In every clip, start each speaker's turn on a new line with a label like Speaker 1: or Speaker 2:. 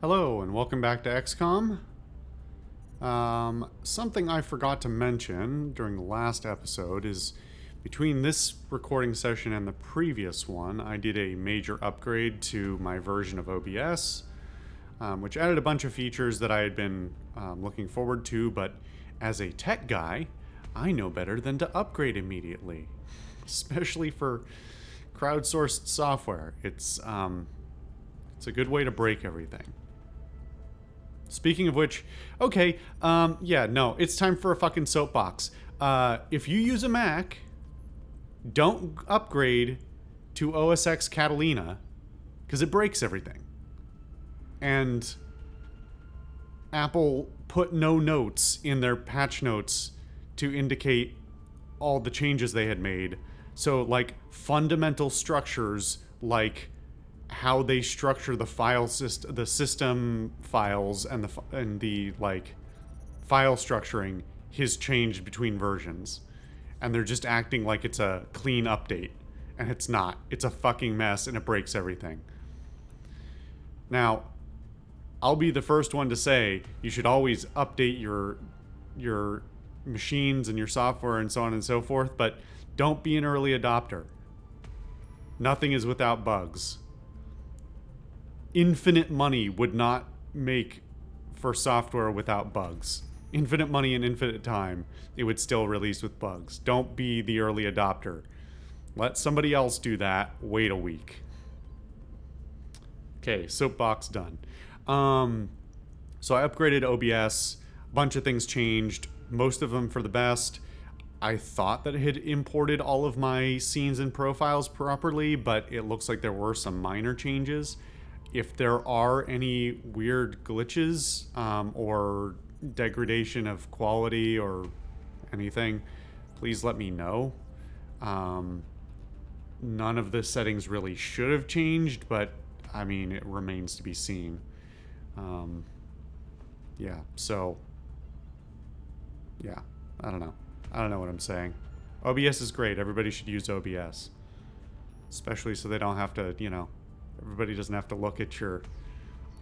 Speaker 1: Hello and welcome back to XCOM. Something I forgot to mention during the last episode is between this recording session and the previous one, I did a major upgrade to my version of OBS, which added a bunch of features that I had been looking forward to, but as a tech guy, I know better than to upgrade immediately, especially for crowdsourced software. It's a good way to break everything. Speaking of which, okay, it's time for a fucking soapbox. If you use a Mac, don't upgrade to OS X Catalina, because it breaks everything. And Apple put no notes in their patch notes to indicate all the changes they had made. So, like, fundamental structures, like how they structure the the system files and the file structuring has changed between versions, and they're just acting like it's a clean update, and it's not. It's a fucking mess, and it breaks everything. Now, I'll be the first one to say you should always update your machines and your software and so on and so forth, but don't be an early adopter. Nothing is without bugs. Infinite money would not make for software without bugs. Infinite money and infinite time, it would still release with bugs. Don't be the early adopter. Let somebody else do that. Wait a week. Okay, soapbox done. So I upgraded OBS. A bunch of things changed. Most of them for the best. I thought that it had imported all of my scenes and profiles properly, but it looks like there were some minor changes. If there are any weird glitches or degradation of quality or anything, please let me know. None of the settings really should have changed, but I mean, it remains to be seen. I don't know. I don't know what I'm saying. OBS is great. Everybody should use OBS. Especially so they don't have to, everybody doesn't have to look at your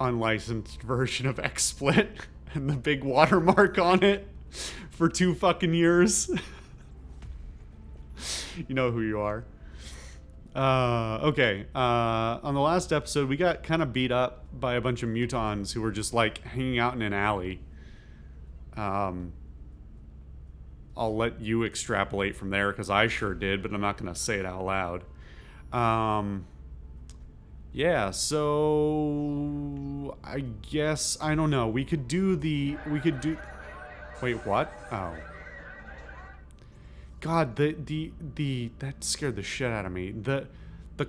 Speaker 1: unlicensed version of XSplit and the big watermark on it for 2 fucking years. You know who you are. Okay. On the last episode, we got kind of beat up by a bunch of mutons who were just like hanging out in an alley. I'll let you extrapolate from there because I sure did, but I'm not going to say it out loud. So I guess, I don't know. Wait, what? Oh. God, that scared the shit out of me. The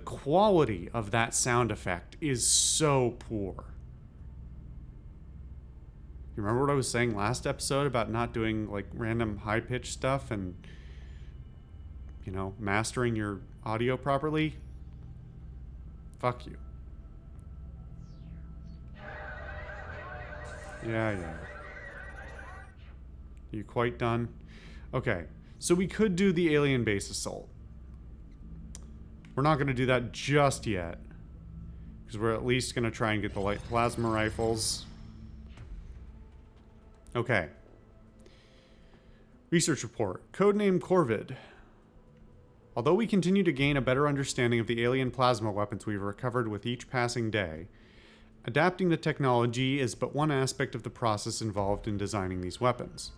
Speaker 1: quality of that sound effect is so poor. You remember what I was saying last episode about not doing like random high-pitched stuff and, mastering your audio properly? Fuck you. Yeah. You quite done? Okay, so we could do the alien base assault. We're not going to do that just yet, because we're at least going to try and get the light plasma rifles. Okay. Research report. Codename Corvid. Although we continue to gain a better understanding of the alien plasma weapons we've recovered with each passing day, adapting the technology is but one aspect of the process involved in designing these weapons.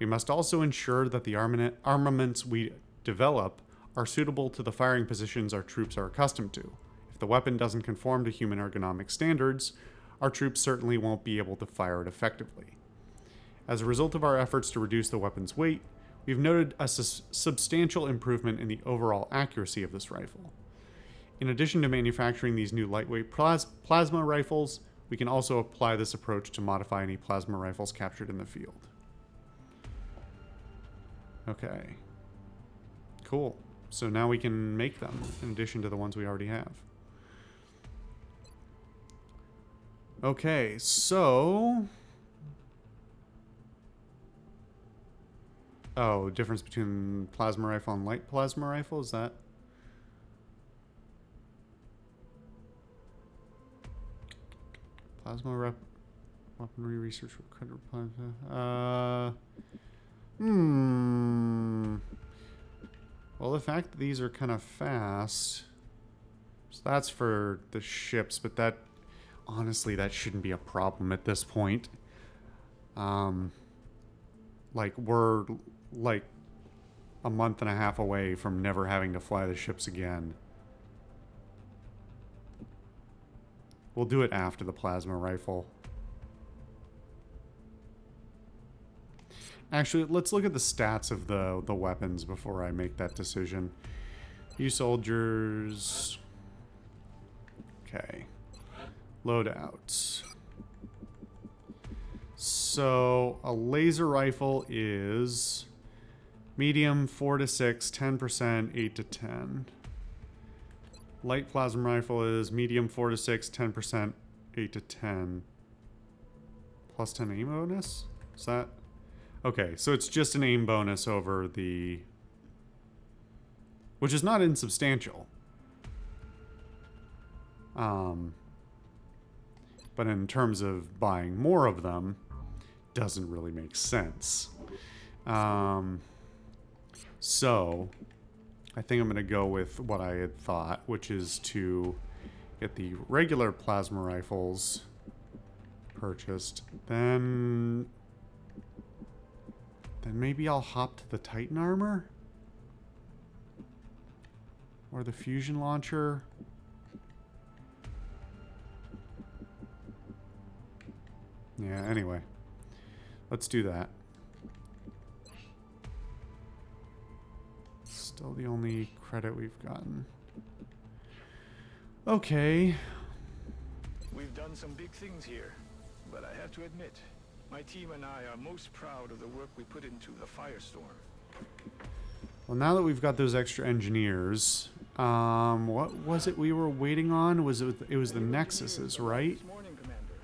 Speaker 1: We must also ensure that the armaments we develop are suitable to the firing positions our troops are accustomed to. If the weapon doesn't conform to human ergonomic standards, our troops certainly won't be able to fire it effectively. As a result of our efforts to reduce the weapon's weight, we've noted a substantial improvement in the overall accuracy of this rifle. In addition to manufacturing these new lightweight plasma rifles, we can also apply this approach to modify any plasma rifles captured in the field. Okay. Cool. So now we can make them, in addition to the ones we already have. Okay, so... Oh, difference between plasma rifle and light plasma rifle, is that? Plasma weaponry research credit. Well, the fact that these are kind of fast, so that's for the ships, but that, honestly, that shouldn't be a problem at this point. Like, we're, like, a month and a half away from never having to fly the ships again. We'll do it after the plasma rifle. Actually, let's look at the stats of the weapons before I make that decision. You soldiers. Okay. Loadouts. So, a laser rifle is medium 4 to 6, 10%, 8 to 10. Light plasma rifle is medium 4 to 6, 10%, 8 to 10. Plus 10 aim bonus? Is that? Okay, so it's just an aim bonus over the... which is not insubstantial. But in terms of buying more of them, doesn't really make sense. So, I think I'm going to go with what I had thought, which is to get the regular plasma rifles purchased. Then maybe I'll hop to the Titan armor? Or the fusion launcher? Yeah, anyway. Let's do that. Still the only credit we've gotten. Okay.
Speaker 2: We've done some big things here, but I have to admit, my team and I are most proud of the work we put into the Firestorm.
Speaker 1: Well, now that we've got those extra engineers, what was it we were waiting on? It was the Nexuses, right?
Speaker 2: This morning, Commander.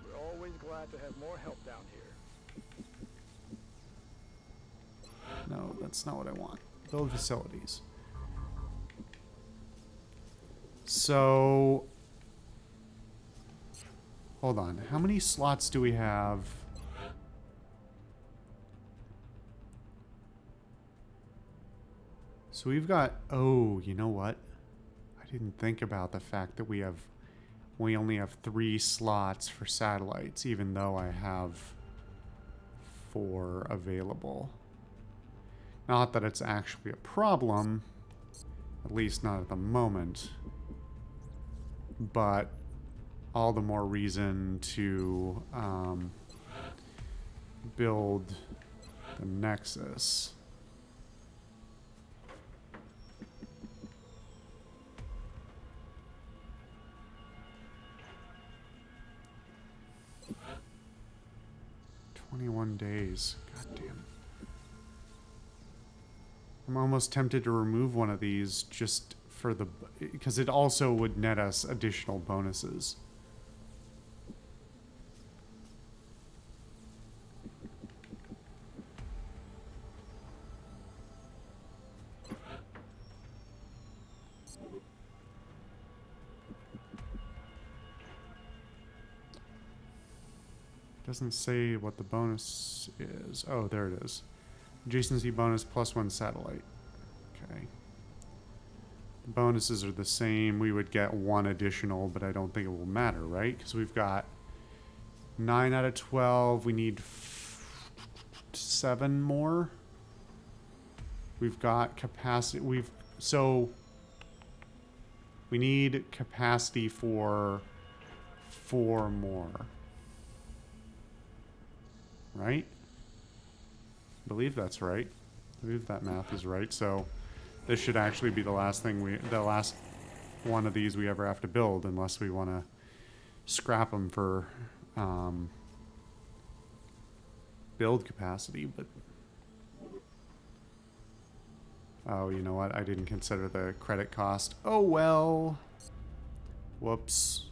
Speaker 2: We're always glad to have more help down here.
Speaker 1: No, that's not what I want. Build facilities. So, hold on. How many slots do we have? So we've got, oh, you know what? I didn't think about the fact that we only have 3 slots for satellites, even though I have 4 available. Not that it's actually a problem, at least not at the moment, but all the more reason to build the Nexus. "21 days. God damn. I'm almost tempted to remove one of these just for the... because it also would net us additional bonuses. Doesn't say what the bonus is. Oh, there it is. Adjacency bonus +1 satellite. Okay. The bonuses are the same. We would get 1 additional, but I don't think it will matter, right? Because we've got 9 out of 12. We need 7 more. We've got capacity. So we need capacity for 4 more. Right? I believe that's right. I believe that math is right. So this should actually be the last one of these we ever have to build, unless we want to scrap them for build capacity. But oh, you know what? I didn't consider the credit cost. Oh well. Whoops.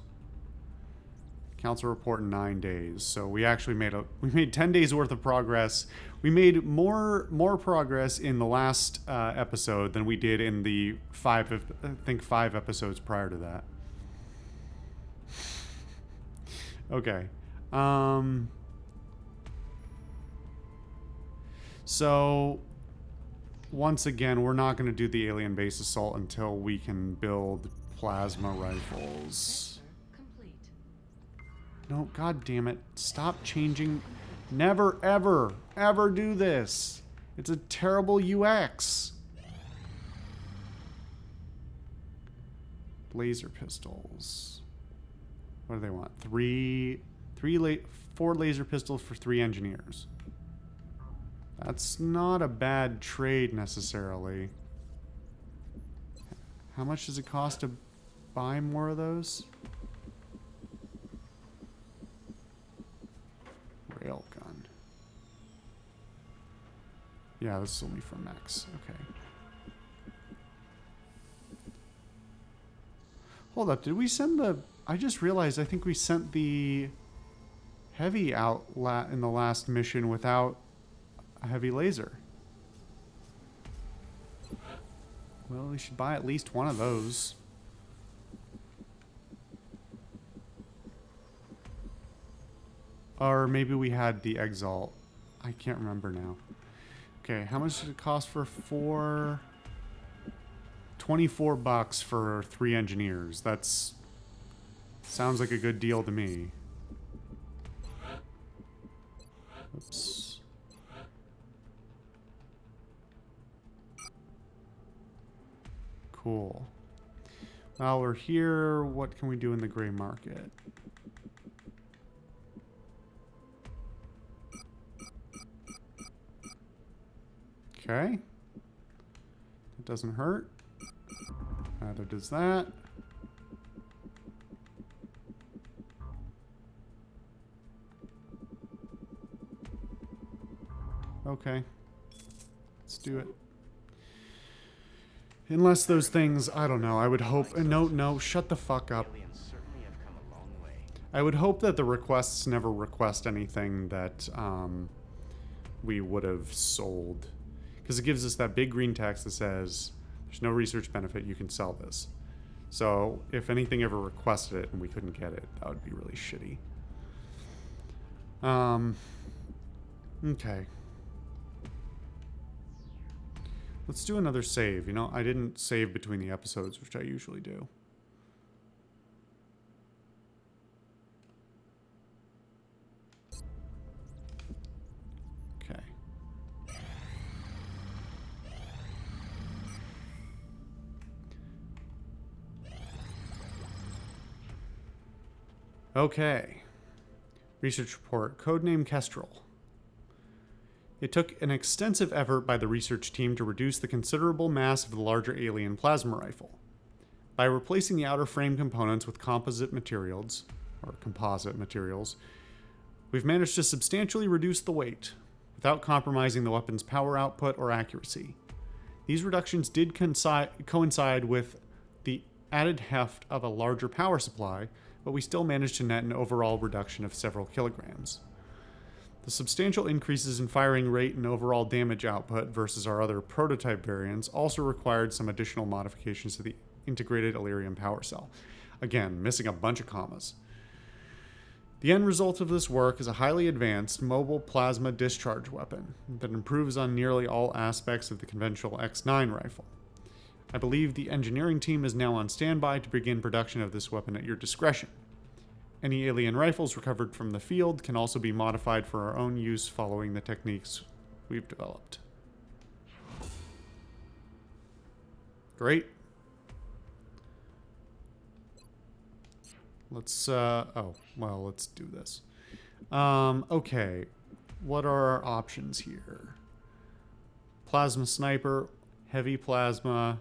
Speaker 1: Council report in 9 days. So we actually made 10 days worth of progress. We made more progress in the last episode than we did in the 5 episodes prior to that. Okay. So, once again, we're not going to do the alien base assault until we can build plasma rifles.
Speaker 3: Complete.
Speaker 1: No, god damn it. Stop changing. Never, ever, ever do this. It's a terrible UX. Laser pistols. What do they want? Four laser pistols for 3 engineers. That's not a bad trade necessarily. How much does it cost to buy more of those? Railgun. Yeah, this is only for mechs. Okay. Hold up, did we send the... I just realized I think we sent the heavy out in the last mission without a heavy laser. Well, we should buy at least one of those. Or maybe we had the Exalt. I can't remember now. Okay, how much does it cost for 4? 24 bucks for 3 engineers. That's... sounds like a good deal to me. Oops. Cool. While we're here, what can we do in the gray market? Okay. It doesn't hurt. Neither does that. Okay. Let's do it. Unless those things, I don't know, I would hope... No, shut the fuck up. I would hope that the requests never request anything that we would have sold. Because it gives us that big green text that says, there's no research benefit, you can sell this. So, if anything ever requested it and we couldn't get it, that would be really shitty. Okay. Let's do another save. You know, I didn't save between the episodes, which I usually do. Okay. Okay. Research report. Codename Kestrel. It took an extensive effort by the research team to reduce the considerable mass of the larger alien plasma rifle. By replacing the outer frame components with composite materials, we've managed to substantially reduce the weight, without compromising the weapon's power output or accuracy. These reductions did coincide with the added heft of a larger power supply, but we still managed to net an overall reduction of several kilograms. The substantial increases in firing rate and overall damage output versus our other prototype variants also required some additional modifications to the integrated Illyrium power cell. Again, missing a bunch of commas. The end result of this work is a highly advanced mobile plasma discharge weapon that improves on nearly all aspects of the conventional X9 rifle. I believe the engineering team is now on standby to begin production of this weapon at your discretion. Any alien rifles recovered from the field can also be modified for our own use following the techniques we've developed. Great. Let's, let's do this. Okay. What are our options here? Plasma sniper, heavy plasma.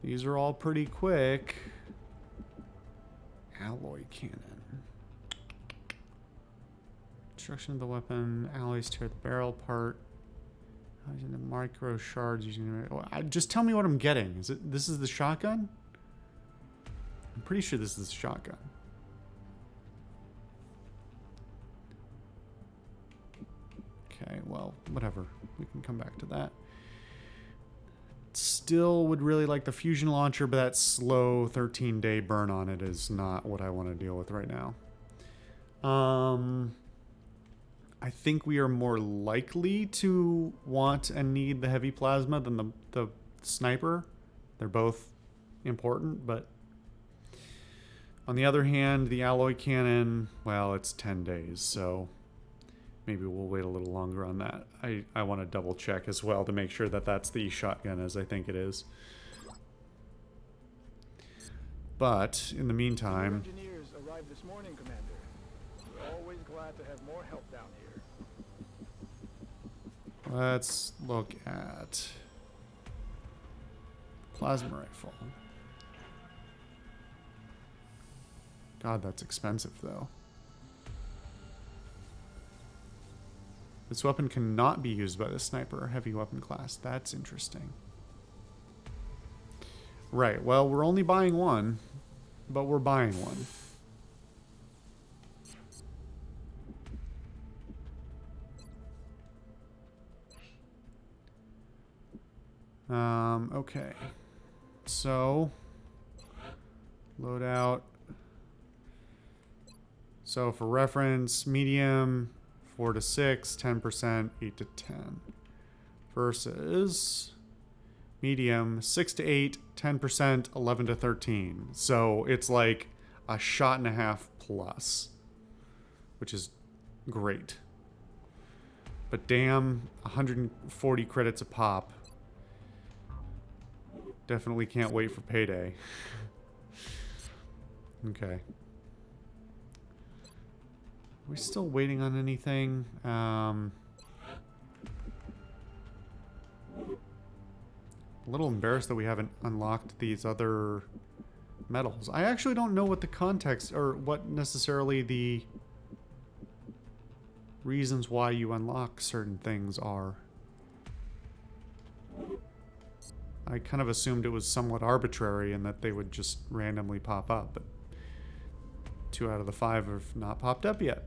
Speaker 1: These are all pretty quick. Alloy cannon. Destruction of the weapon. Alloys tear the barrel apart. Using the micro shards using... just tell me what I'm getting. This is the shotgun? I'm pretty sure this is the shotgun. Okay, well, whatever. We can come back to that. still would really like the fusion launcher, but that slow 13-day burn on it is not what I want to deal with right now. I think we are more likely to want and need the heavy plasma than the sniper. They're both important, but on the other hand, the alloy cannon, well, it's 10 days, so maybe we'll wait a little longer on that. I want to double check as well to make sure that that's the shotgun as I think it is. But in the meantime,
Speaker 2: Engineers arrived this morning, Commander. We're always glad to have more help down here.
Speaker 1: let's look at plasma rifle. God, that's expensive though. This weapon cannot be used by the sniper or heavy weapon class. That's interesting. Right, well, we're only buying one, but we're buying one. Okay. So, loadout. So for reference, medium, 4 to 6, 10%, 8 to 10. Versus medium, 6 to 8, 10%, 11 to 13. So it's like a shot and a half plus, which is great. But damn, 140 credits a pop. Definitely can't wait for payday. Okay. Are we still waiting on anything? A little embarrassed that we haven't unlocked these other medals. I actually don't know what the context or what necessarily the reasons why you unlock certain things are. I kind of assumed it was somewhat arbitrary and that they would just randomly pop up, but 2 out of the 5 have not popped up yet.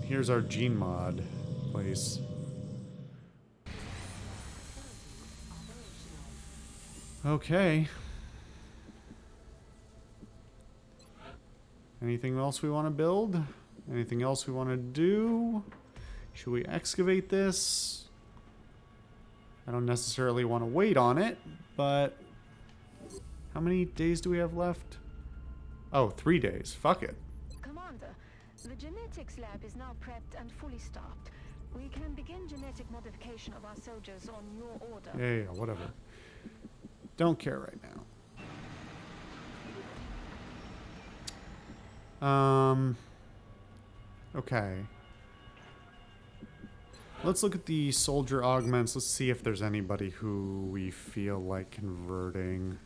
Speaker 1: Here's our gene mod place. Okay. Anything else we want to build? Anything else we want to do? Should we excavate this? I don't necessarily want to wait on it, but how many days do we have left? Oh, 3 days. Fuck it.
Speaker 3: Commander, the genetics lab is now prepped and fully stocked. We can begin genetic modification of our soldiers on your order.
Speaker 1: Yeah, whatever. Don't care right now. Okay. Let's look at the soldier augments. Let's see if there's anybody who we feel like converting.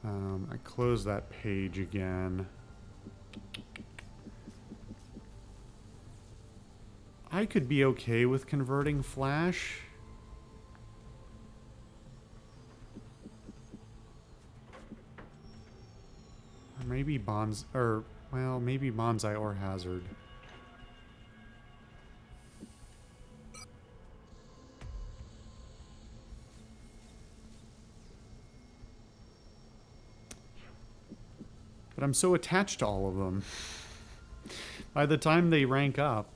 Speaker 1: I closed that page again. I could be okay with converting Flash. Or maybe Bonds, or, well, maybe Bonsai or Hazard. But I'm so attached to all of them. By the time they rank up.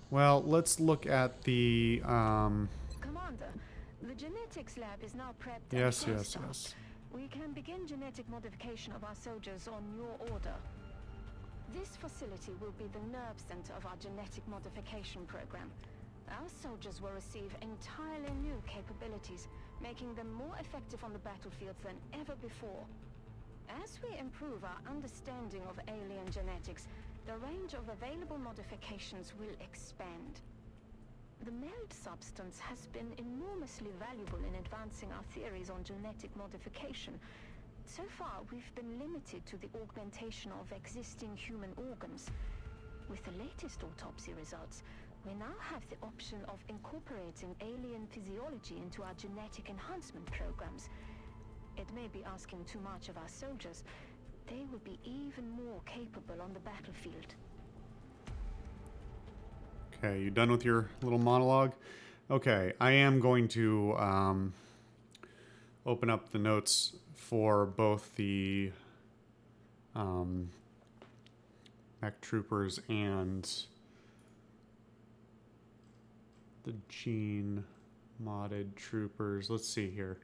Speaker 1: Well, let's look at the,
Speaker 3: Commander, the genetics lab is now prepped.
Speaker 1: Yes,
Speaker 3: and
Speaker 1: yes,
Speaker 3: fully
Speaker 1: yes.
Speaker 3: stocked. We can begin genetic modification of our soldiers on your order. This facility will be the nerve center of our genetic modification program. Our soldiers will receive entirely new capabilities, making them more effective on the battlefield than ever before. As we improve our understanding of alien genetics, the range of available modifications will expand. The meld substance has been enormously valuable in advancing our theories on genetic modification. So far, we've been limited to the augmentation of existing human organs. With the latest autopsy results, we now have the option of incorporating alien physiology into our genetic enhancement programs. It may be asking too much of our soldiers. They would be even more capable on the battlefield.
Speaker 1: Okay, you done with your little monologue? Okay, I am going to open up the notes for both the mech troopers and the gene modded troopers. Let's see here.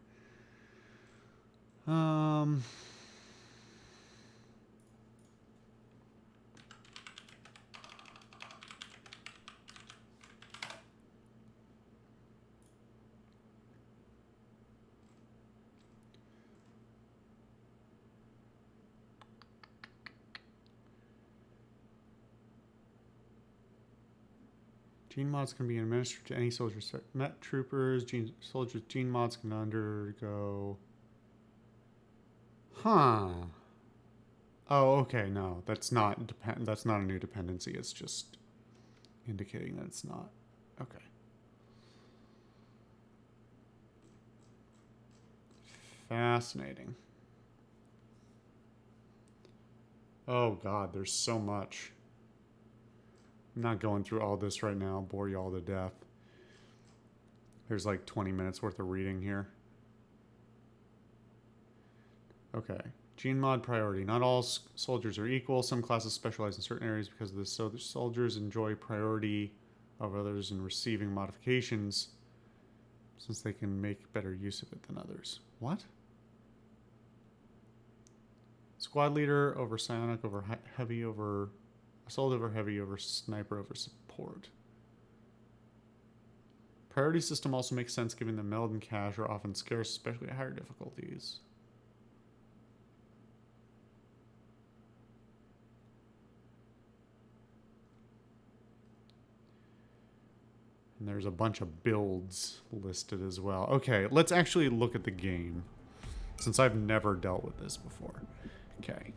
Speaker 1: Gene mods can be administered to any soldiers. Met troopers, soldiers, gene mods can undergo. Huh. Oh, okay. No, that's not That's not a new dependency. It's just indicating that it's not. Okay. Fascinating. Oh God, there's so much. I'm not going through all this right now. I'll bore you all to death. There's like 20 minutes worth of reading here. Okay. Gene mod priority. Not all soldiers are equal. Some classes specialize in certain areas because of this. So the soldiers enjoy priority of others in receiving modifications since they can make better use of it than others. What? Squad leader over psionic over heavy over assault over heavy over sniper over support. Priority system also makes sense given the meld and cache are often scarce, especially at higher difficulties. And there's a bunch of builds listed as well. Okay, let's actually look at the game, since I've never dealt with this before. Okay.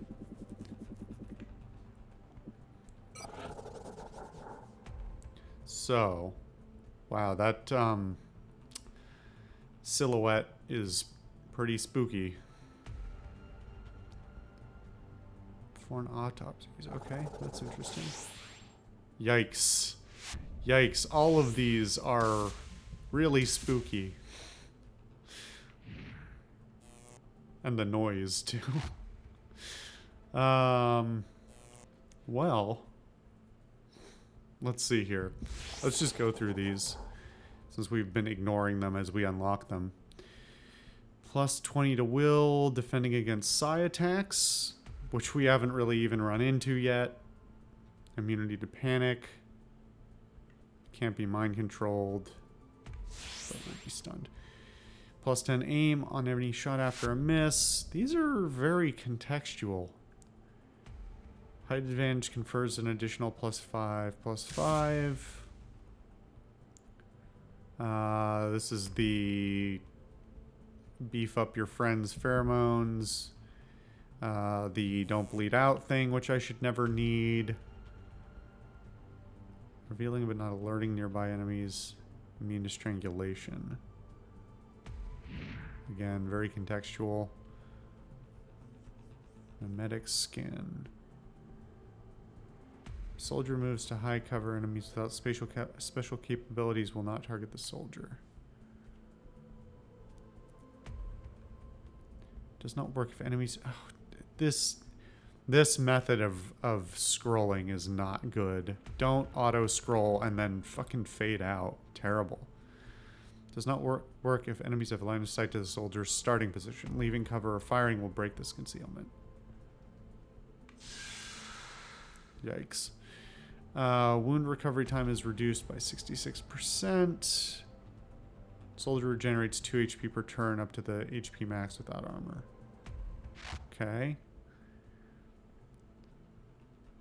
Speaker 1: So, wow, that silhouette is pretty spooky. Foreign autopsies. Okay, that's interesting. Yikes. Yikes. All of these are really spooky. And the noise, too. Well, let's see here. Let's just go through these, since we've been ignoring them as we unlock them. Plus 20 to will, defending against psi attacks, which we haven't really even run into yet. Immunity to panic. Can't be mind controlled. But would be stunned. Plus 10 aim on any shot after a miss. These are very contextual. Height advantage confers an additional +5/+5. This is the beef up your friend's pheromones. The don't bleed out thing, which I should never need. Revealing but not alerting nearby enemies. Immune to strangulation. Again, very contextual. Mimetic skin. Soldier moves to high cover. Enemies without special capabilities will not target the soldier. Does not work if enemies... Oh, this method of scrolling is not good. Don't auto-scroll and then fucking fade out. Terrible. Does not work if enemies have line of sight to the soldier's starting position. Leaving cover or firing will break this concealment. Yikes. Wound recovery time is reduced by 66%. Soldier regenerates 2 HP per turn up to the HP max without armor. Okay.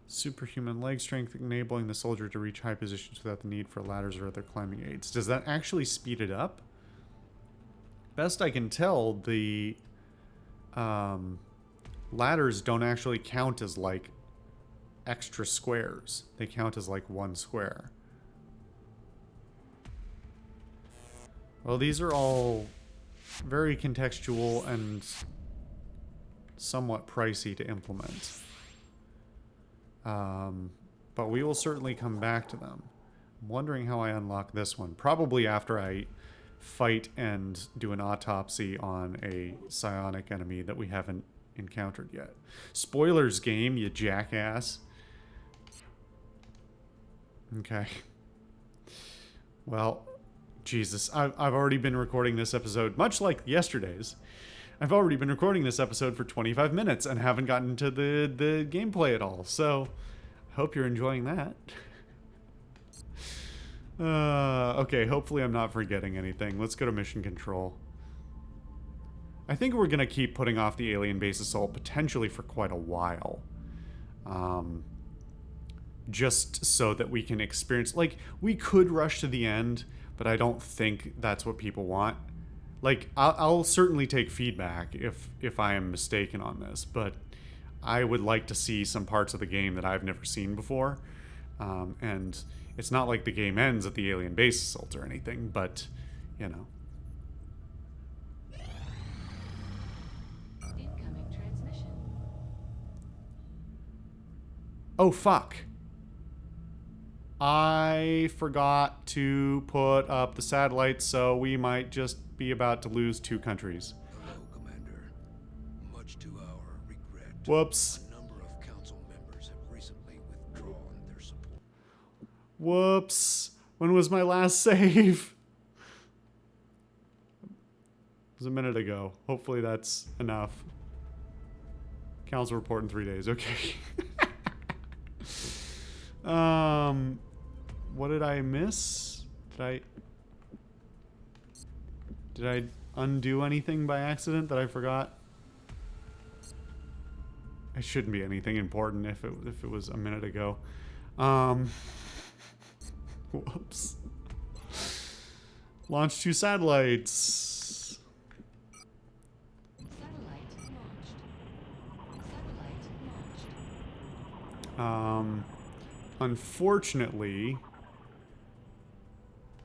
Speaker 1: Superhuman leg strength, enabling the soldier to reach high positions without the need for ladders or other climbing aids. Does that actually speed it up? Best I can tell, the ladders don't actually count as like extra squares. They count as like one square. Well, these are all very contextual and somewhat pricey to implement. But we will certainly come back to them. I'm wondering how I unlock this one. Probably after I fight and do an autopsy on a psionic enemy that we haven't encountered yet. Spoilers, game, you jackass. Okay. Well, Jesus, I've already been recording this episode, much like yesterday's. I've already been recording this episode for 25 minutes and haven't gotten to the gameplay at all, so I hope you're enjoying that. Okay, hopefully I'm not forgetting anything. Let's go to mission control. I think we're gonna keep putting off the alien base assault potentially for quite a while. Just so that we can experience, like, we could rush to the end, but I don't think that's what people want. Like, I'll certainly take feedback if I am mistaken on this, but I would like to see some parts of the game that I've never seen before. And it's not like the game ends at the alien base assault or anything, but, you know.
Speaker 4: Incoming transmission.
Speaker 1: Oh, fuck. I forgot to put up the satellites, so we might just be about to lose 2 countries.
Speaker 5: Hello, Commander. Much to our regret,
Speaker 1: Whoops.
Speaker 5: a number of council members have recently withdrawn their support.
Speaker 1: Whoops. When was my last save? It was a minute ago. Hopefully that's enough. Council report in 3 days. Okay. What did I miss? Did I undo anything by accident that I forgot? It shouldn't be anything important if it was a minute ago. Whoops. Launch 2 satellites.
Speaker 4: Satellite launched.
Speaker 1: Unfortunately,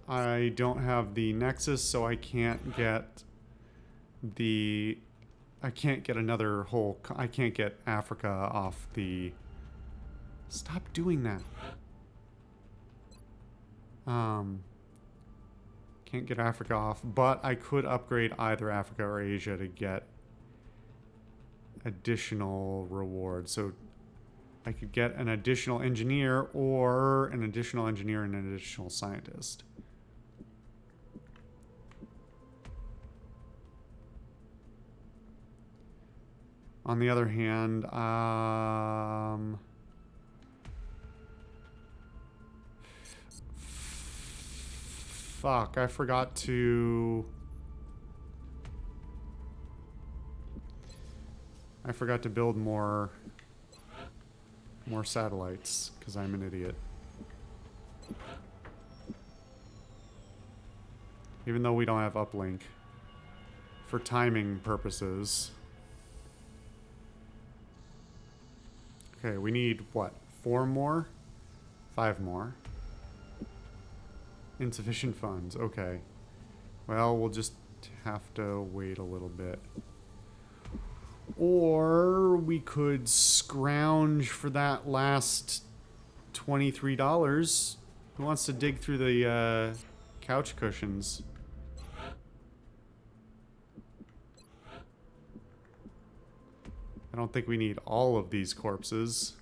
Speaker 1: I don't have the Nexus, so I can't get another whole... I can't get Africa off the... Stop doing that. Can't get Africa off, but I could upgrade either Africa or Asia to get additional rewards. So I could get an additional engineer or an additional engineer and an additional scientist. On the other hand, fuck, I forgot to build more satellites because I'm an idiot. Even though we don't have uplink for timing purposes. Okay, we need what? 4 more? 5 more. Insufficient funds. Okay. Well, we'll just have to wait a little bit. Or we could scrounge for that last $23. Who wants to dig through the couch cushions? I don't think we need all of these corpses.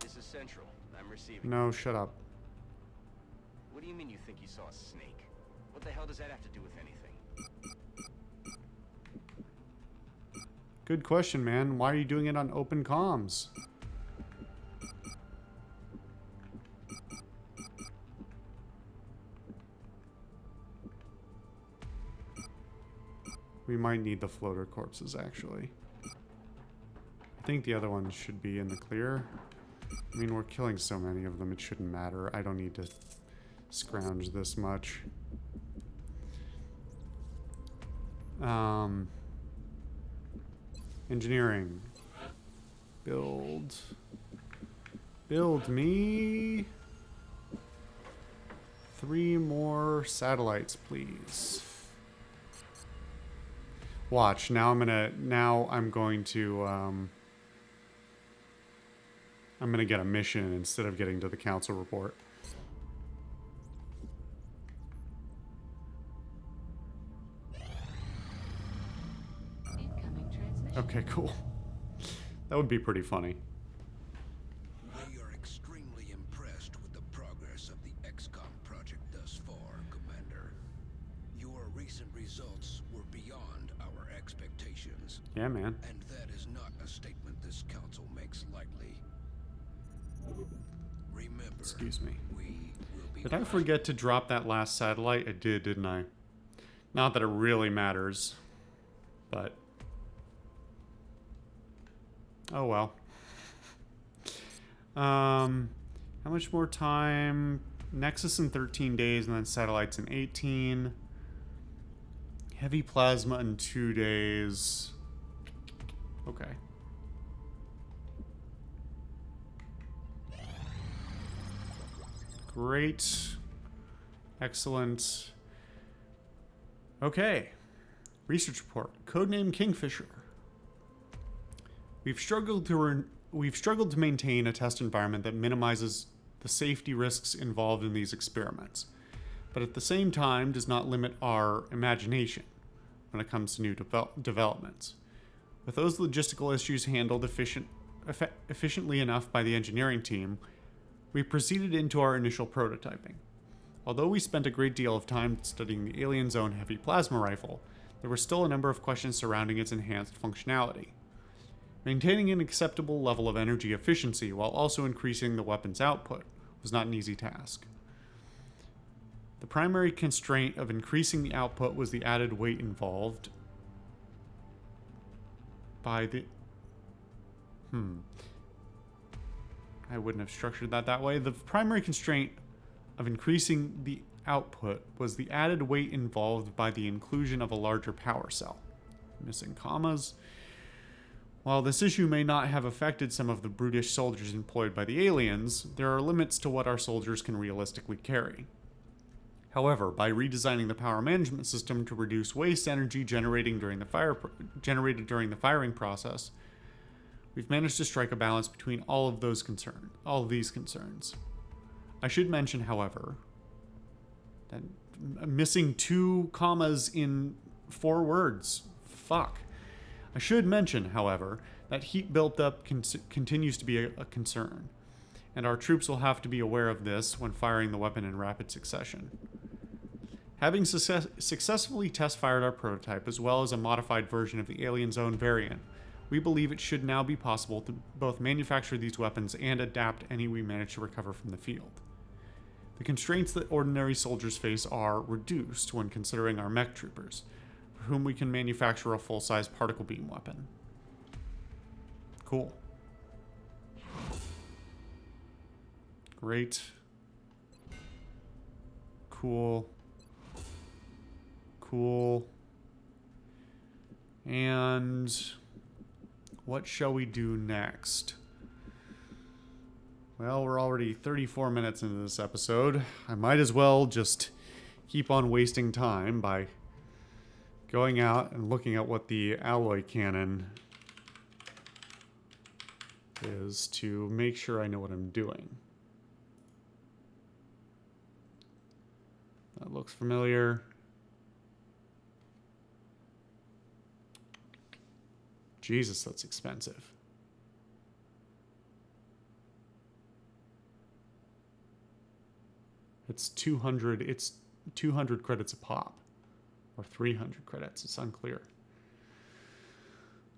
Speaker 6: This is Central. I'm receiving.
Speaker 1: No, shut up.
Speaker 6: What do you mean you think you saw a snake? What the hell does that have to do with anything?
Speaker 1: Good question, man. Why are you doing it on open comms? We might need the floater corpses, actually. I think the other ones should be in the clear. I mean, we're killing so many of them, it shouldn't matter. I don't need to scrounge this much. Engineering. Build. Build me 3 more satellites, please. Watch, now I'm going to get a mission instead of getting to the council report.
Speaker 4: Incoming transmission.
Speaker 1: Okay, cool. That would be pretty funny.
Speaker 5: We are extremely impressed with the progress of the XCOM project thus far, Commander. Your recent results were beyond our expectations.
Speaker 1: Yeah, man.
Speaker 5: And that is not a statement this council makes lightly. Remember,
Speaker 1: Excuse me.
Speaker 5: we will be
Speaker 1: Did I forget to drop that last satellite? I did, didn't I? Not that it really matters, but... oh well. How much more time? Nexus in 13 days and then satellites in 18. Heavy plasma in 2 days. Okay. Great. Excellent. Okay. Research report. Codename Kingfisher. We've struggled to maintain a test environment that minimizes the safety risks involved in these experiments, but at the same time does not limit our imagination when it comes to new developments. With those logistical issues handled efficiently enough by the engineering team, we proceeded into our initial prototyping. Although we spent a great deal of time studying the Alien Zone heavy plasma rifle, there were still a number of questions surrounding its enhanced functionality. Maintaining an acceptable level of energy efficiency while also increasing the weapon's output was not an easy task. The primary constraint of increasing the output was the added weight involved by the... I wouldn't have structured that way. The primary constraint of increasing the output was the added weight involved by the inclusion of a larger power cell. Missing commas. While this issue may not have affected some of the brutish soldiers employed by the aliens, there are limits to what our soldiers can realistically carry. However, by redesigning the power management system to reduce waste energy generated during the firing process, we've managed to strike a balance between all of these concerns. I should mention, however, that missing 2 commas in 4 words. Fuck. I should mention, however, that heat built up continues to be a concern, and our troops will have to be aware of this when firing the weapon in rapid succession. Having successfully test-fired our prototype as well as a modified version of the Alien Zone variant, we believe it should now be possible to both manufacture these weapons and adapt any we manage to recover from the field. The constraints that ordinary soldiers face are reduced when considering our mech troopers, for whom we can manufacture a full-size particle beam weapon. Cool. Great. Cool. Cool. And what shall we do next? Well, we're already 34 minutes into this episode. I might as well just keep on wasting time by going out and looking at what the alloy cannon is to make sure I know what I'm doing. That looks familiar. Jesus, that's expensive. It's 200 credits a pop. Or 300 credits, it's unclear.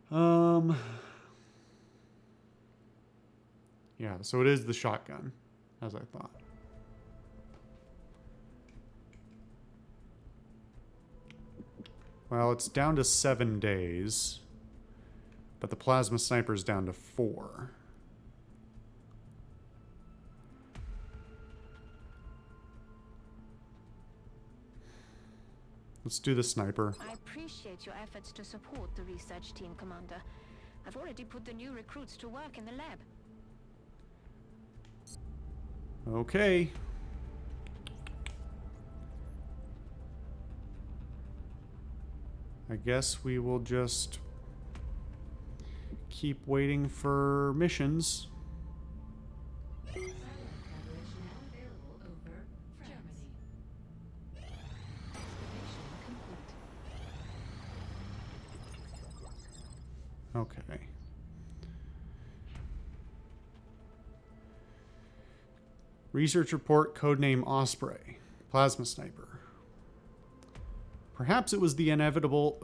Speaker 1: Yeah, so it is the shotgun, as I thought. Well, it's down to 7 days. But the plasma sniper's down to 4. Let's do the sniper.
Speaker 3: I appreciate your efforts to support the research team, Commander. I've already put the new recruits to work in the lab.
Speaker 1: Okay. I guess we will just keep waiting for missions.
Speaker 4: Satellite coverage now available over Germany. Excavation complete.
Speaker 1: Okay. Research report, codename Osprey. Plasma sniper. Perhaps it was inevitable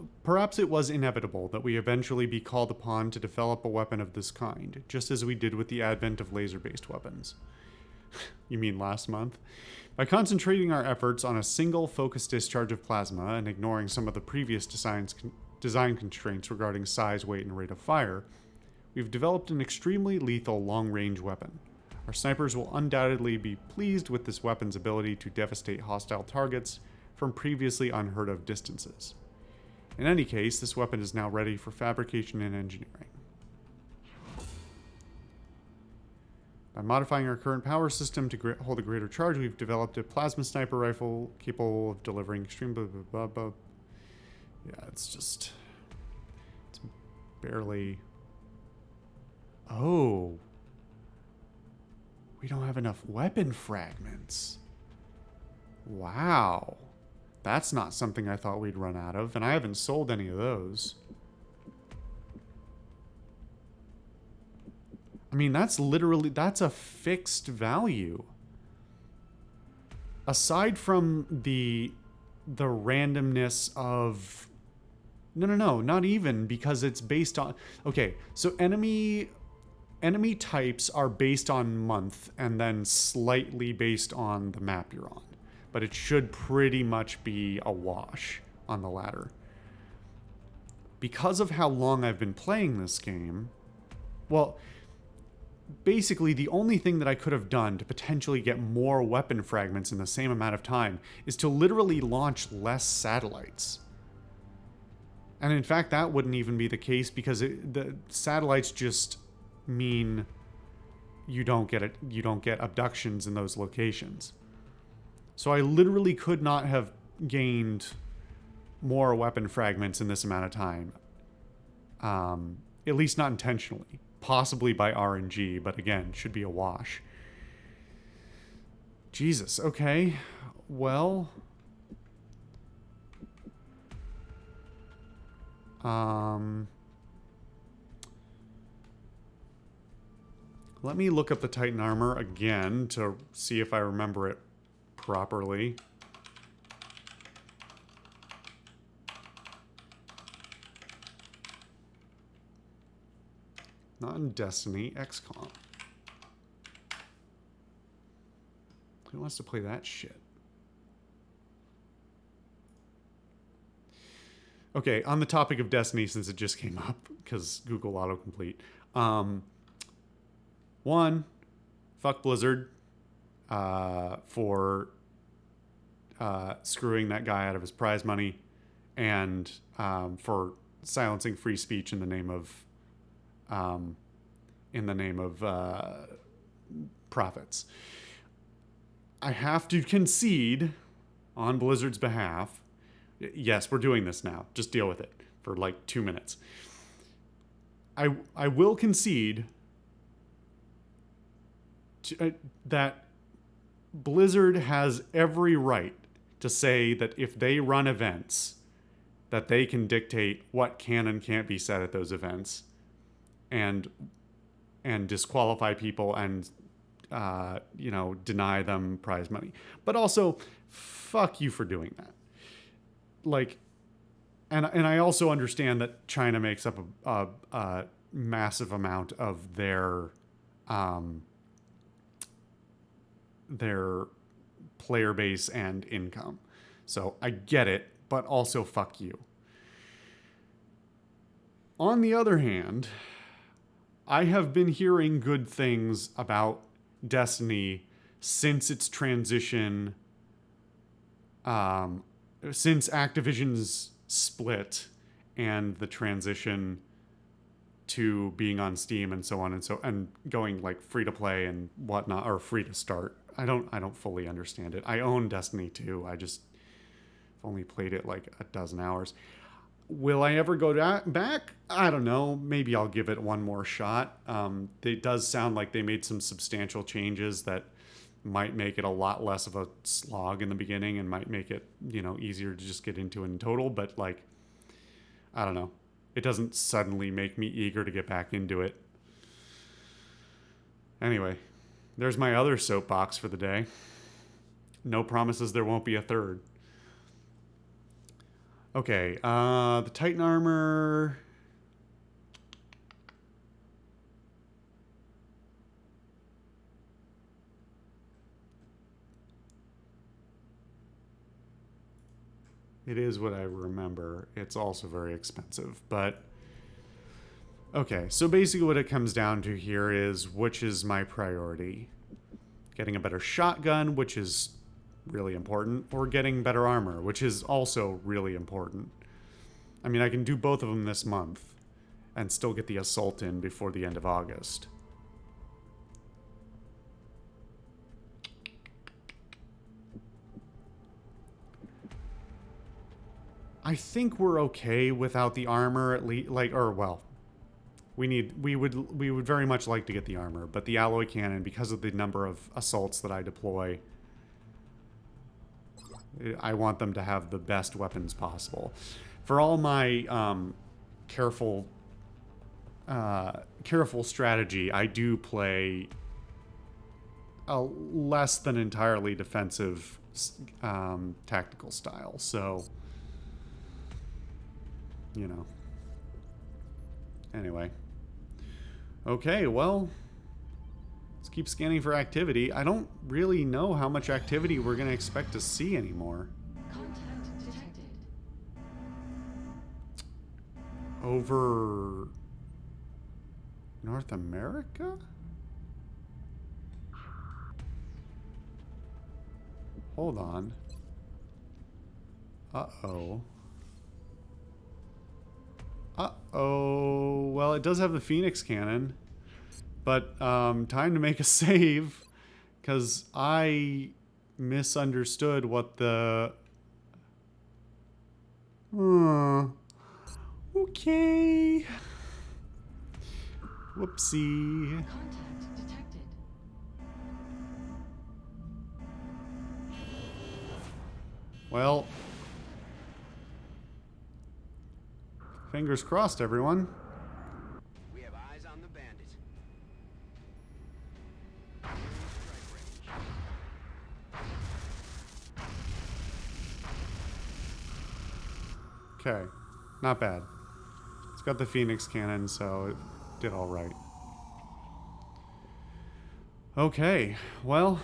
Speaker 1: that we eventually be called upon to develop a weapon of this kind, just as we did with the advent of laser-based weapons. You mean last month? By concentrating our efforts on a single focused discharge of plasma and ignoring some of the previous design constraints regarding size, weight, and rate of fire, we've developed an extremely lethal long-range weapon. Our snipers will undoubtedly be pleased with this weapon's ability to devastate hostile targets from previously unheard of distances. In any case, this weapon is now ready for fabrication and engineering. By modifying our current power system to hold a greater charge, we've developed a plasma sniper rifle capable of delivering extreme blah, blah, blah, blah. Yeah, it's barely... Oh. We don't have enough weapon fragments. Wow. That's not something I thought we'd run out of, and I haven't sold any of those. I mean, that's a fixed value. Aside from the randomness of... No, not even, because it's based on... Okay, so enemy types are based on month, and then slightly based on the map you're on. But it should pretty much be a wash on the latter. Because of how long I've been playing this game, well, basically the only thing that I could have done to potentially get more weapon fragments in the same amount of time is to literally launch less satellites. And in fact, that wouldn't even be the case, because the satellites just mean you don't get abductions in those locations. So I literally could not have gained more weapon fragments in this amount of time. At least not intentionally. Possibly by RNG, but again, should be a wash. Jesus, okay. Well... let me look up the Titan armor again to see if I remember it properly. Not in Destiny, XCOM. Who wants to play that shit? Okay, on the topic of Destiny, since it just came up, because Google autocomplete. One, fuck Blizzard for screwing that guy out of his prize money, and for silencing free speech in the name of profits. I have to concede on Blizzard's behalf. Yes, we're doing this now. Just deal with it for like 2 minutes. I will concede that Blizzard has every right to say that if they run events, that they can dictate what can and can't be said at those events, and disqualify people and deny them prize money. But also, fuck you for doing that. Like, and I also understand that China makes up a massive amount of their player base and income. So I get it, but also fuck you. On the other hand, I have been hearing good things about Destiny since its transition, since Activision's split and the transition to being on Steam and so on and going like free to play and whatnot, or free to start. I don't fully understand it. I own Destiny 2. I just only played it like a dozen hours. Will I ever go back? I don't know. Maybe I'll give it one more shot. It does sound like they made some substantial changes that might make it a lot less of a slog in the beginning and might make it, easier to just get into in total. But like, I don't know. It doesn't suddenly make me eager to get back into it. Anyway, there's my other soapbox for the day. No promises there won't be a third. Okay, the Titan armor. It is what I remember. It's also very expensive, but okay. So basically what it comes down to here is which is my priority. Getting a better shotgun, which is really important, or getting better armor, which is also really important. I mean, I can do both of them this month and still get the assault in before the end of August. I think we're okay without the armor at least, we would very much like to get the armor, but the alloy cannon, because of the number of assaults that I deploy, I want them to have the best weapons possible. For all my careful strategy, I do play a less than entirely defensive tactical style, so anyway. Okay, well, let's keep scanning for activity. I don't really know how much activity we're going to expect to see anymore.
Speaker 4: Contact detected.
Speaker 1: Over North America? Hold on. Uh-oh. Uh-oh. Well, it does have the Phoenix cannon. But time to make a save, because I misunderstood what the... Okay. Whoopsie.
Speaker 4: Contact detected.
Speaker 1: Well, fingers crossed, everyone.
Speaker 6: We have eyes on the bandit.
Speaker 1: Okay, not bad. It's got the Phoenix cannon, so it did all right. Okay, well,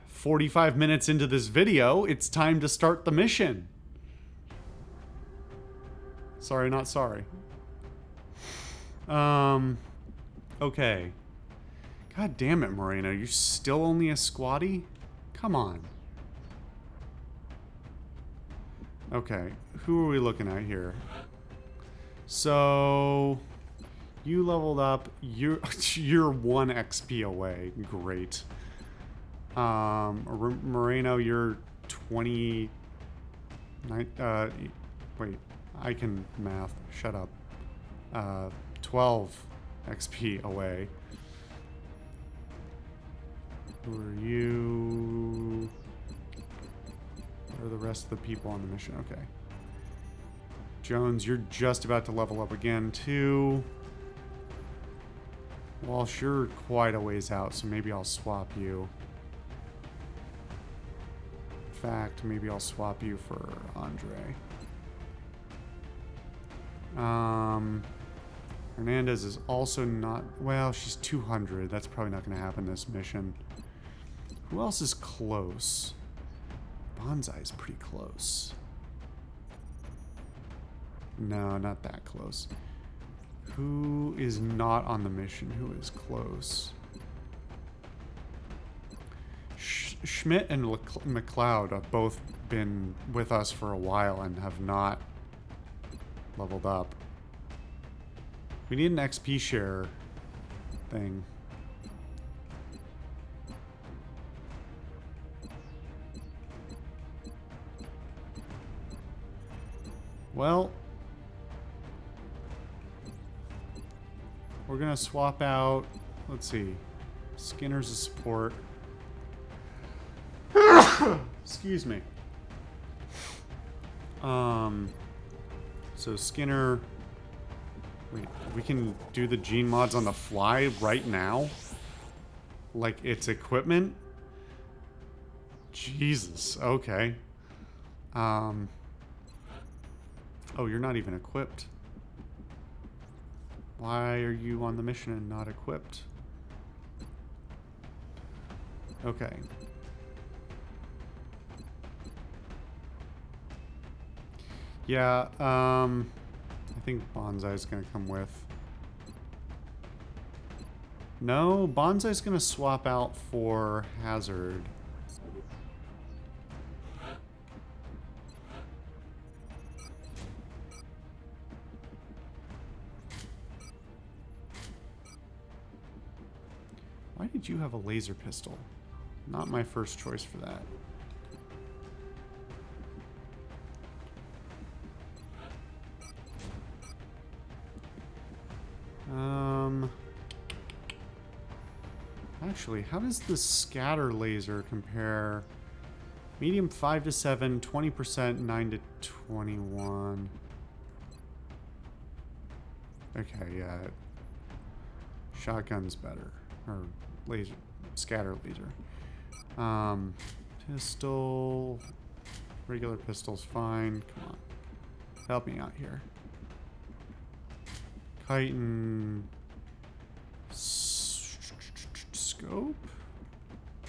Speaker 1: 45 minutes into this video, it's time to start the mission. Sorry, not sorry. Okay. God damn it, Moreno, you're still only a squatty? Come on. Okay, who are we looking at here? So, you leveled up. You're 1 XP away. Great. Moreno, you're 20. Wait, I can math. Shut up. 12 XP away. Who are you? What are the rest of the people on the mission? Okay. Jones, you're just about to level up again, too. Walsh, you're quite a ways out, so maybe I'll swap you. In fact, maybe I'll swap you for Andre. Hernandez is also not... Well, she's 200. That's probably not going to happen this mission. Who else is close? Bonsai's pretty close. No, not that close. Who is not on the mission? Who is close? Schmidt and McLeod have both been with us for a while and have not leveled up. We need an XP share thing. Well, we're gonna swap out, let's see, Skinner's a support. Excuse me. So Skinner, wait, we can do the gene mods on the fly right now? Like it's equipment? Jesus, okay. Oh, you're not even equipped. Why are you on the mission and not equipped? Okay. Yeah, I think Bonsai's gonna come with. No, Bonsai's gonna swap out for Hazard. Why did you have a laser pistol? Not my first choice for that. Actually, how does the scatter laser compare? Medium 5 to 7, 20%, 9 to 21. Okay, yeah. Shotgun's better. Or laser, scatter laser. Pistol. Regular pistol's fine. Come on. Help me out here. Chitin. Scope?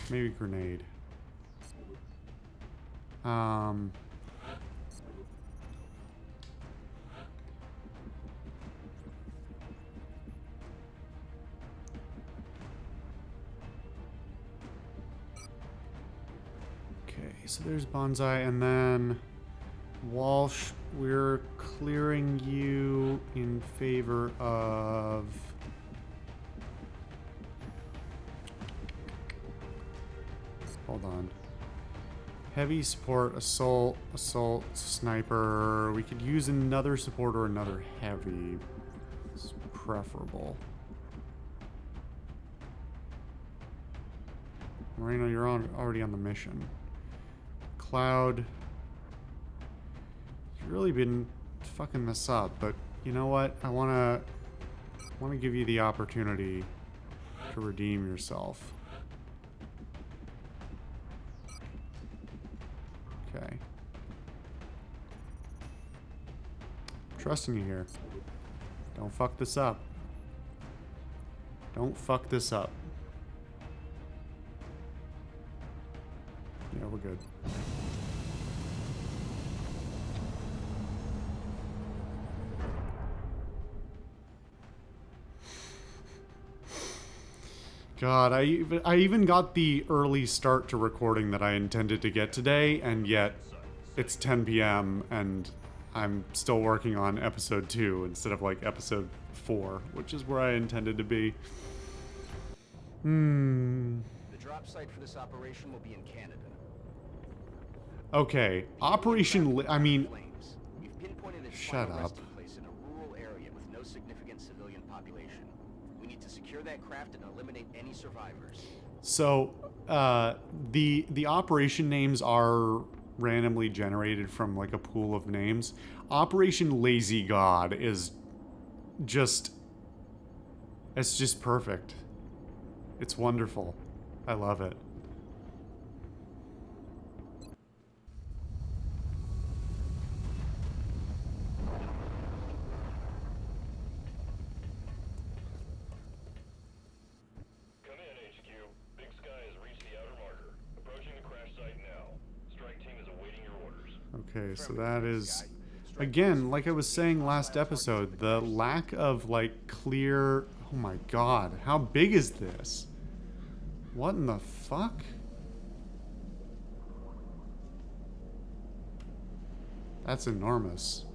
Speaker 1: Maybe grenade. Okay, so there's Bonsai, and then Walsh, we're clearing you in favor of... Hold on. Heavy support, assault, sniper. We could use another support or another heavy. It's preferable. Moreno, you're already on the mission. Cloud. You've really been fucking this up, but you know what? I wanna give you the opportunity to redeem yourself. Okay. Trusting you here. Don't fuck this up. Don't fuck this up. Yeah, we're good. God, I even got the early start to recording that I intended to get today, and yet it's 10 p.m. and I'm still working on episode 2 instead of like episode 4, which is where I intended to be.
Speaker 6: The drop site for this operation will be in Canada.
Speaker 1: Okay, I mean,
Speaker 6: We've pinpointed its
Speaker 1: shut
Speaker 6: final
Speaker 1: up.
Speaker 6: resting place in a rural area with no significant civilian population. We need to secure that craft and eliminate any survivors.
Speaker 1: So, the operation names are randomly generated from like a pool of names. Operation Lazy God is just, it's just perfect. It's wonderful. I love it. Okay, so that is again, like I was saying last episode, the lack of like clear. Oh my god, how big is this? What in the fuck? That's enormous.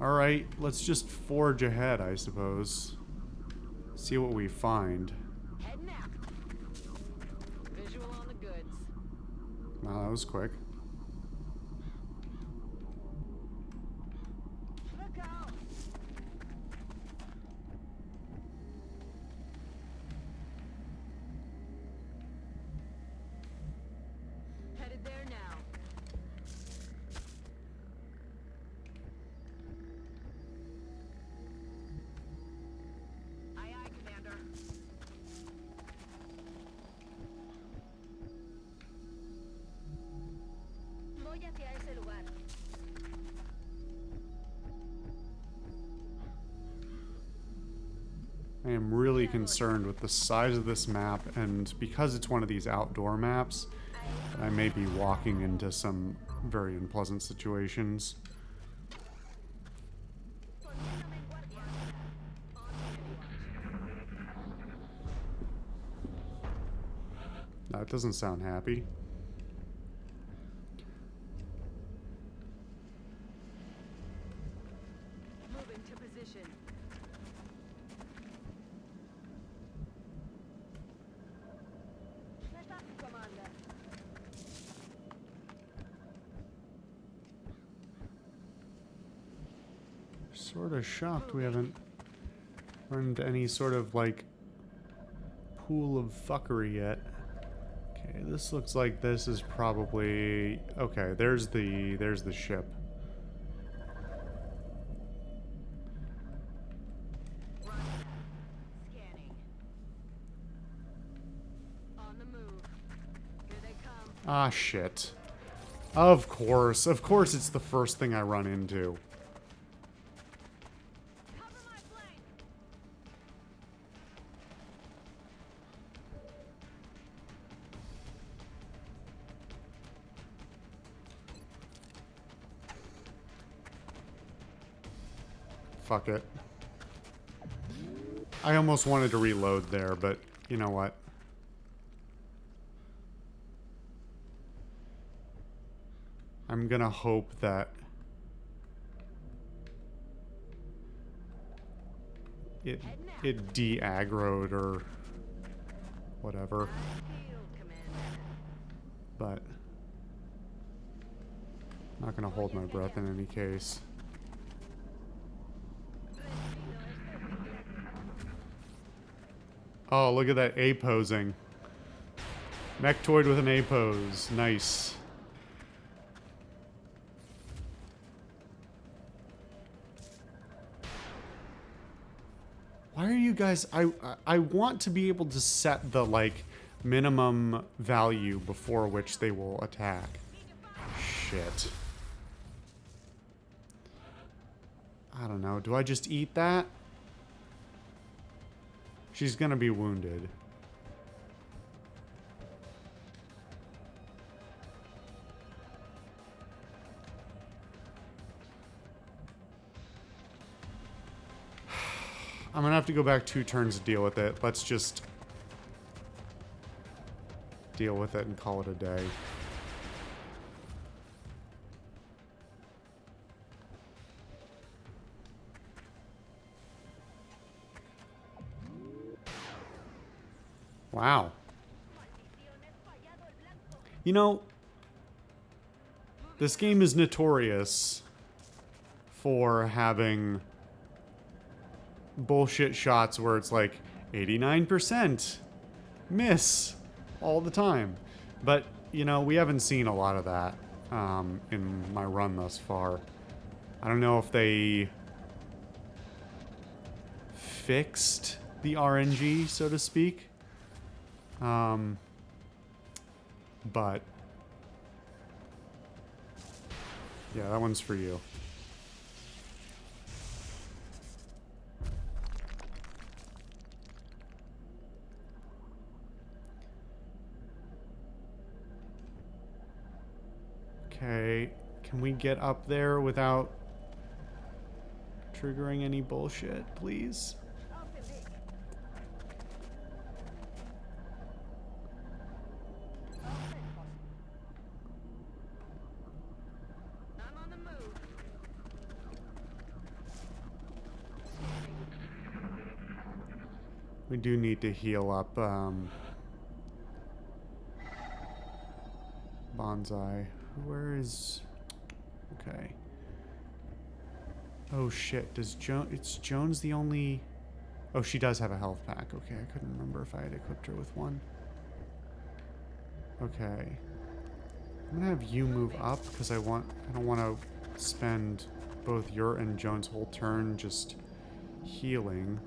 Speaker 1: Alright, let's just forge ahead, I suppose. See what we find.
Speaker 7: Heading out. Visual on the goods.
Speaker 1: Wow, that was quick.
Speaker 7: Look out! Headed there now. Aye, aye, Commander.
Speaker 3: Voy hacia ese lugar.
Speaker 1: I am really concerned with the size of this map, and because it's one of these outdoor maps, I may be walking into some very unpleasant situations. That doesn't sound happy.
Speaker 7: Moving to position. Commander.
Speaker 1: Sort of shocked we haven't run into any sort of like pool of fuckery yet. Okay, this looks like this is probably okay. There's the ship.
Speaker 7: Scanning. On the move. Here they come.
Speaker 1: Ah shit. Of course it's the first thing I run into.
Speaker 7: Cover my flank.
Speaker 1: Fuck it. I almost wanted to reload there, but you know what? I'm gonna hope that it de-aggroed or whatever,
Speaker 7: Field, Commander.
Speaker 1: but I'm not gonna hold my breath in any case. Oh, look at that A posing. Mechtoid with an A pose. Nice. Why are you guys... I want to be able to set the, like, minimum value before which they will attack. Shit. I don't know. Do I just eat that? She's gonna be wounded. I'm gonna have to go back 2 turns to deal with it. Let's just deal with it and call it a day. Wow. You know, this game is notorious for having bullshit shots where it's like 89% miss all the time. But, you know, we haven't seen a lot of that in my run thus far. I don't know if they fixed the RNG, so to speak. But yeah, that one's for you. Okay. Can we get up there without triggering any bullshit, please?
Speaker 7: I'm on the move.
Speaker 1: We do need to heal up, Bonsai. Where is... Okay. Oh shit, does it's Jones the only... Oh, she does have a health pack. Okay, I couldn't remember if I had equipped her with one. Okay. I'm gonna have you move up, because I don't want to spend both your and Jones' whole turn just healing.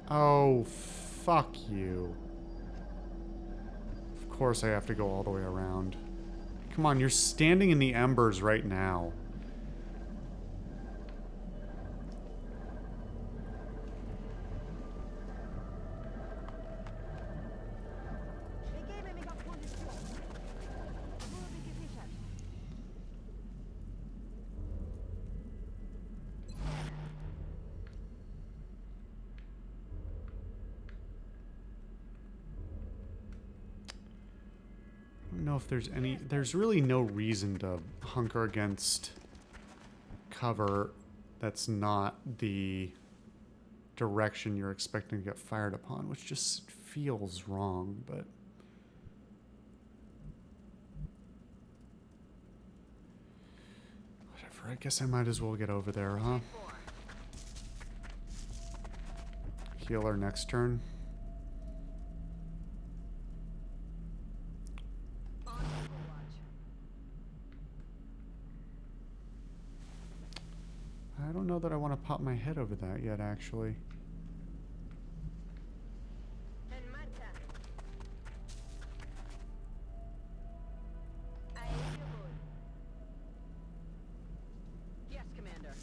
Speaker 1: Oh, fuck you. Of course I have to go all the way around. Come on, you're standing in the embers right now. I don't know if there's any... There's really no reason to hunker against cover that's not the direction you're expecting to get fired upon, which just feels wrong, but... Whatever, I guess I might as well get over there, huh? Heal our next turn. I don't know that I want to pop my head over that yet, actually.
Speaker 7: Yes, Commander.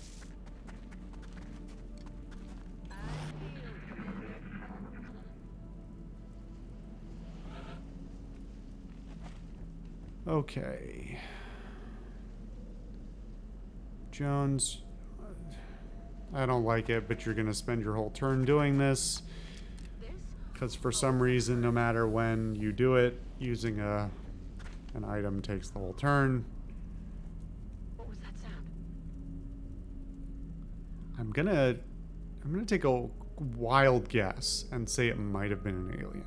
Speaker 1: Okay. Jones, I don't like it, but you're going to spend your whole turn doing this. Because for some reason, no matter when you do it, using an item takes the whole turn.
Speaker 7: What was that sound?
Speaker 1: I'm gonna take a wild guess and say it might have been an alien.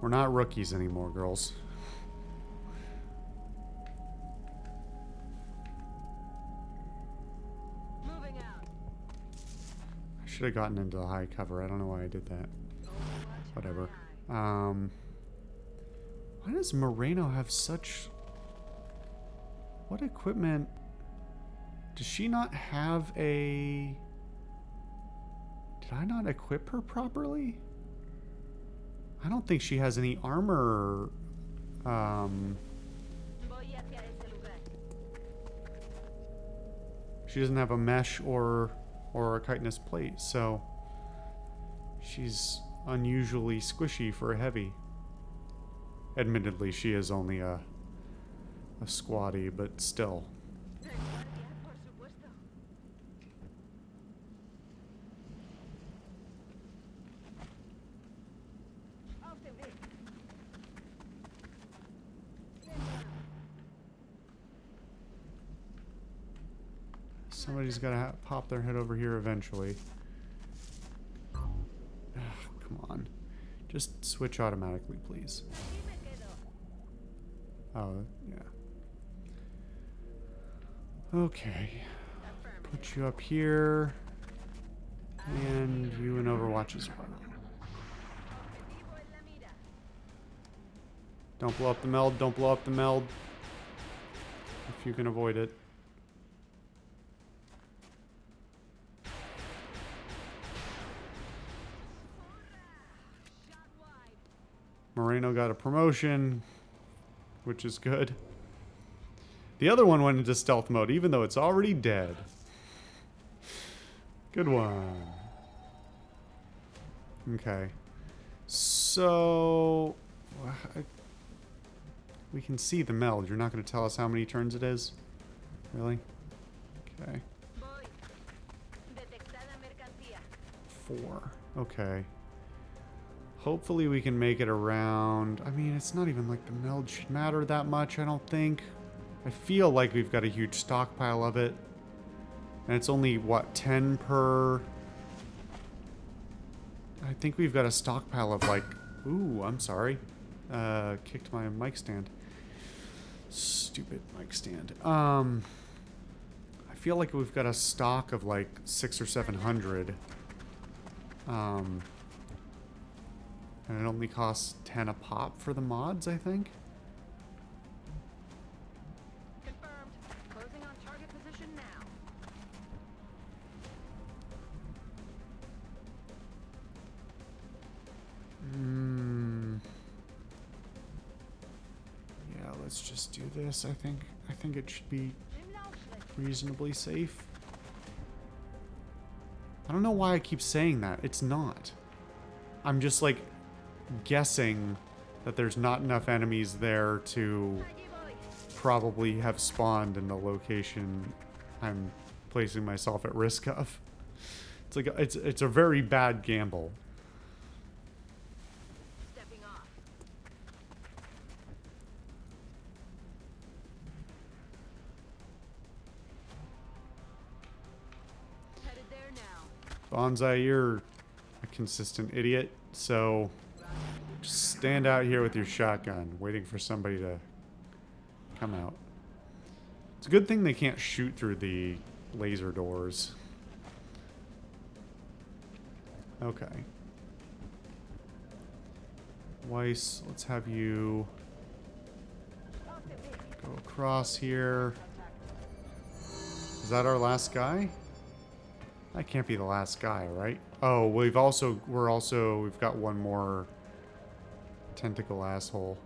Speaker 1: We're not rookies anymore, girls.
Speaker 7: Moving out.
Speaker 1: I should have gotten into the high cover. I don't know why I did that. Whatever. Why does Moreno have such... What equipment... Does she not have a... Did I not equip her properly? I don't think she has any armor... She doesn't have a mesh or a chitinous plate, so... She's unusually squishy for a heavy. Admittedly, she is only a squatty, but still. Somebody's got to pop their head over here eventually. Ugh, come on. Just switch automatically, please. Oh, yeah. Okay. Put you up here. And you in Overwatch as well. Don't blow up the meld. Don't blow up the meld. If you can avoid it. Moreno got a promotion, which is good. The other one went into stealth mode, even though it's already dead. Good one. Okay. So... We can see the meld. You're not going to tell us how many turns it is? Really? Okay. 4. Okay. Hopefully we can make it around... I mean, it's not even like the meld should matter that much, I don't think. I feel like we've got a huge stockpile of it. And it's only, what, 10 per... I think we've got a stockpile of like... Ooh, I'm sorry. Kicked my mic stand. Stupid mic stand. I feel like we've got a stock of like 600 or 700. And it only costs 10 a pop for the mods, I think.
Speaker 7: Confirmed. Closing on target position now.
Speaker 1: Yeah, let's just do this. I think it should be reasonably safe. I don't know why I keep saying that. It's not. I'm just like guessing that there's not enough enemies there to probably have spawned in the location I'm placing myself at risk of. It's like it's a very bad gamble.
Speaker 7: Stepping off. Headed there now.
Speaker 1: Bonsai, you're a consistent idiot, so just stand out here with your shotgun, waiting for somebody to come out. It's a good thing they can't shoot through the laser doors. Okay. Weiss, let's have you go across here. Is that our last guy? That can't be the last guy, right? Oh, we've got one more tentacle asshole.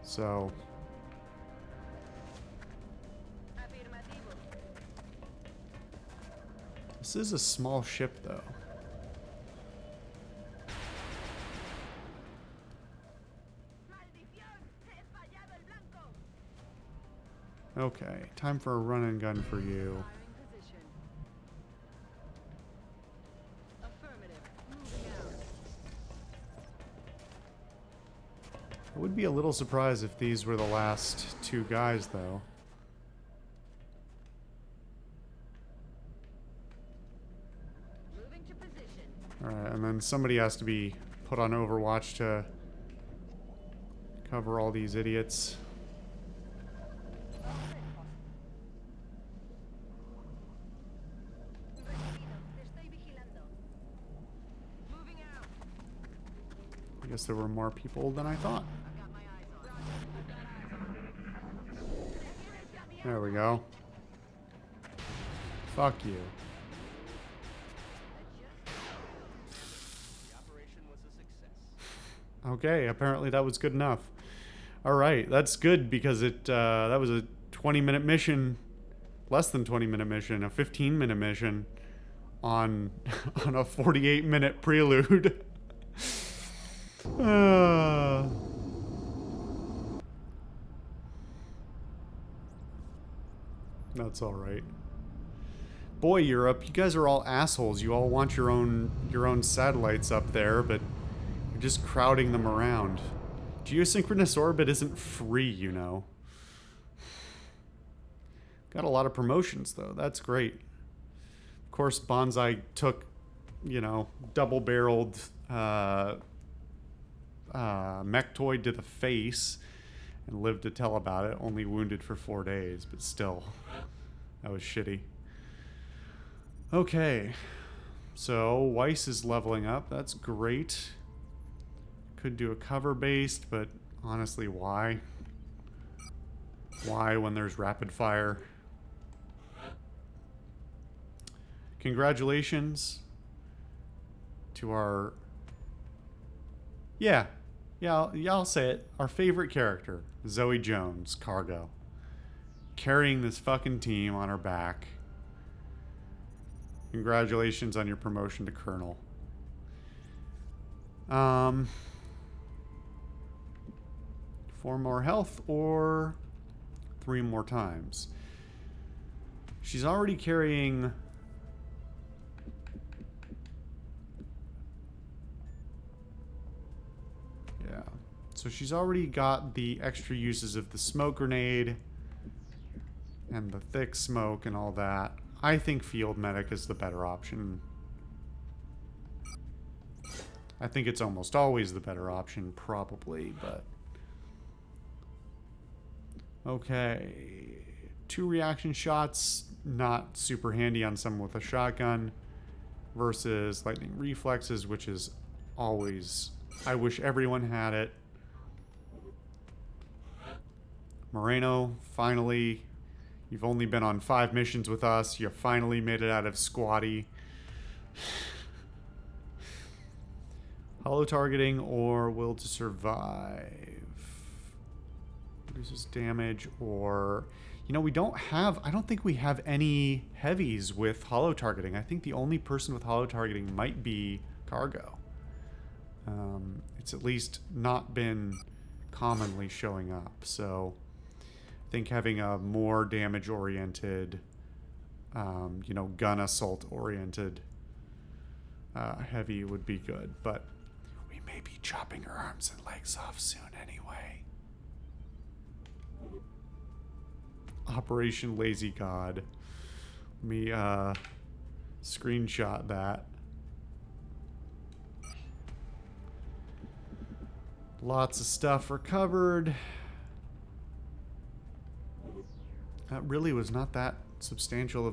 Speaker 1: So this is a small ship though. Okay, time for a run and gun for you.
Speaker 7: Firing position. Affirmative. Moving out.
Speaker 1: I would be a little surprised if these were the last 2 guys though.
Speaker 7: Moving to position.
Speaker 1: Alright, and then somebody has to be put on Overwatch to cover all these idiots.
Speaker 7: Moving out.
Speaker 1: I guess there were more people than I thought.
Speaker 7: I've got my eyes on.
Speaker 1: There we go. Fuck you.
Speaker 6: The operation was a success.
Speaker 1: Okay, apparently that was good enough. Alright, that's good because that was a 20-minute mission, less than 20-minute mission, a 15-minute mission on a 48-minute prelude. That's alright. Boy, Europe, you guys are all assholes. You all want your own satellites up there, but you're just crowding them around. Geosynchronous orbit isn't free, you know. Got a lot of promotions, though. That's great. Of course, Bonsai took, you know, double-barreled mechtoid to the face and lived to tell about it. Only wounded for 4 days, but still. That was shitty. Okay. So, Weiss is leveling up. That's great. Could do a cover-based, but honestly, why? Why when there's rapid fire? Congratulations to our... Yeah, I'll say it. Our favorite character, Zoe Jones, Cargo. Carrying this fucking team on her back. Congratulations on your promotion to Colonel. 4 more health or 3 more times. She's already carrying... Yeah. So she's already got the extra uses of the smoke grenade and the thick smoke and all that. I think field medic is the better option. I think it's almost always the better option, probably, but... Okay. 2 reaction shots, not super handy on someone with a shotgun, versus lightning reflexes, which is always... I wish everyone had it. Moreno, finally, you've only been on 5 missions with us. You finally made it out of squatty. Hollow targeting or will to survive. Reduces damage or... You know, we don't have... I don't think we have any heavies with hollow targeting. I think the only person with hollow targeting might be Cargo. It's at least not been commonly showing up. So I think having a more damage-oriented, you know, gun assault-oriented heavy would be good. But we may be chopping her arms and legs off soon anyway. Operation Lazy God. Let me screenshot that. Lots of stuff recovered. That really was not that substantial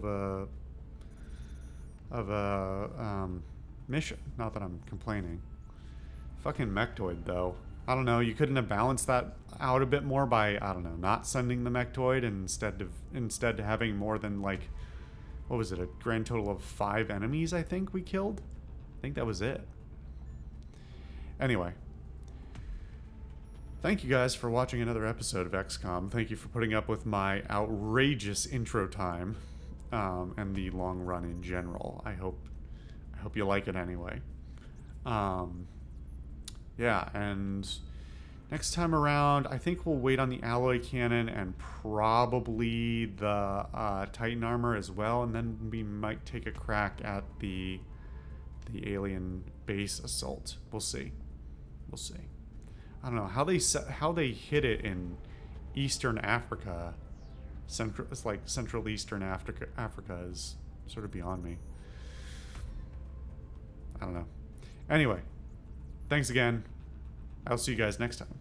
Speaker 1: of a mission. Not that I'm complaining. Fucking Mechtoid though. I don't know, you couldn't have balanced that out a bit more by, I don't know, not sending the Mechtoid and instead having more than like, what was it, a grand total of 5 enemies I think we killed? I think that was it. Anyway. Thank you guys for watching another episode of XCOM. Thank you for putting up with my outrageous intro time and the long run in general. I hope you like it anyway. Yeah, and next time around, I think we'll wait on the alloy cannon and probably the Titan armor as well, and then we might take a crack at the alien base assault. We'll see. We'll see. I don't know how they hit it in Eastern Africa. It's like Central Eastern Africa is sort of beyond me. I don't know. Anyway, thanks again. I'll see you guys next time.